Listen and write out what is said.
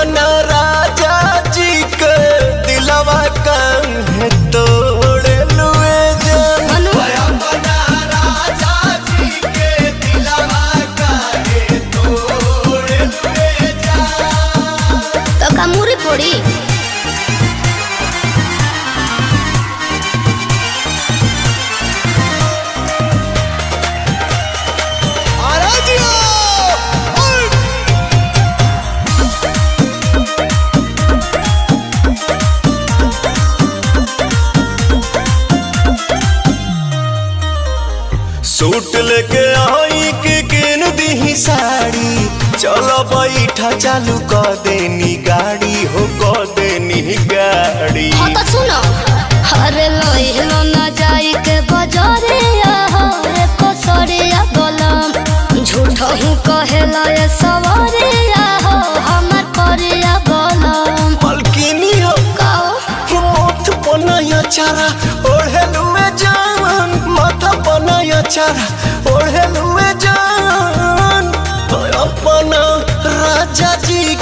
अपना राजा जी के दिलवा काहे तोड़े लुए जान अपना राजा जी के दिलवा काहे तोड़े लुए जान तो का मुरी फोड़ी सूट लेके आई के किन दी साड़ी चलो बैठा चालू कर देनी गाड़ी हो कर देनी गाड़ी हाँ तो सुनो अरे लो ना जाई के बाजारे रे कसरिया गलम झूठा हूँ कहेला ये सवारे हमर करिया गलम मलकिनी हो काओ मोथ बनाया चारा ओढ़ेलुए जान माथा बनाया चारा ओढ़ेलुए जान अपना राजा जी